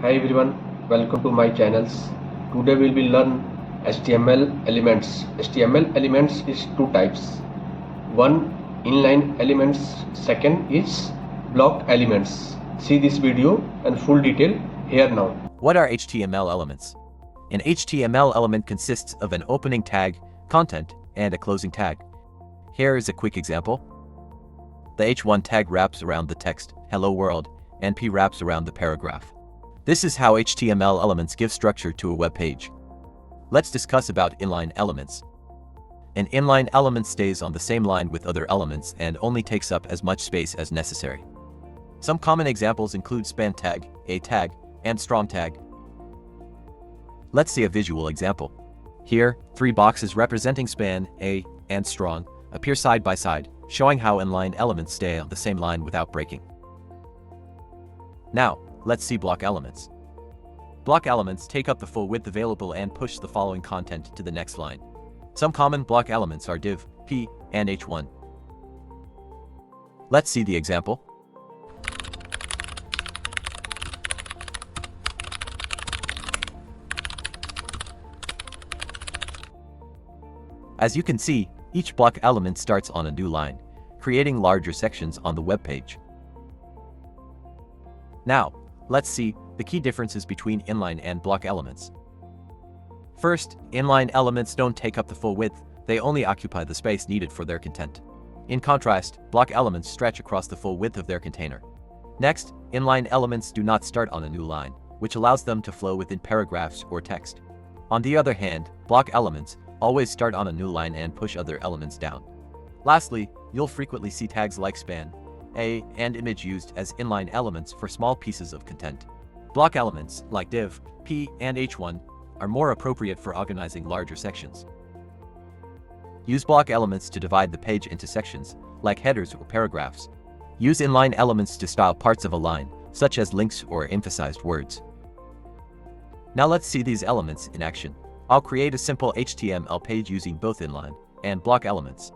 Hi everyone, welcome to my channels. Today we will learn HTML elements. HTML elements is two types. One, inline elements. Second is block elements. See this video and full detail here now. What are HTML elements? An HTML element consists of an opening tag, content, and a closing tag. Here is a quick example. The H1 tag wraps around the text, "Hello World," and P wraps around the paragraph. This is how HTML elements give structure to a web page. Let's discuss about inline elements. An inline element stays on the same line with other elements and only takes up as much space as necessary. Some common examples include span tag, a tag, and strong tag. Let's see a visual example. Here, three boxes representing span, a, and strong appear side by side, showing how inline elements stay on the same line without breaking. Now, let's see block elements. Block elements take up the full width available and push the following content to the next line. Some common block elements are div, p, and h1. Let's see the example. As you can see, each block element starts on a new line, creating larger sections on the web page. Now, let's see the key differences between inline and block elements. First, inline elements don't take up the full width, they only occupy the space needed for their content. In contrast, block elements stretch across the full width of their container. Next, inline elements do not start on a new line, which allows them to flow within paragraphs or text. On the other hand, block elements always start on a new line and push other elements down. Lastly, you'll frequently see tags like span, a, and image used as inline elements for small pieces of content. Block elements, like div, p, and h1, are more appropriate for organizing larger sections. Use block elements to divide the page into sections, like headers or paragraphs. Use inline elements to style parts of a line, such as links or emphasized words. Now let's see these elements in action. I'll create a simple HTML page using both inline and block elements.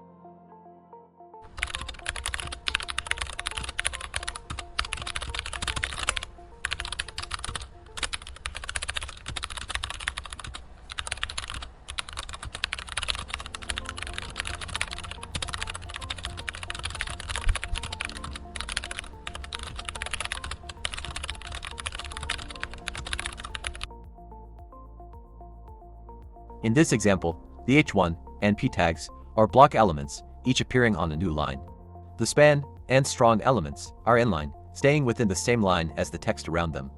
In this example, the H1 and P tags are block elements, each appearing on a new line. The span and strong elements are inline, staying within the same line as the text around them.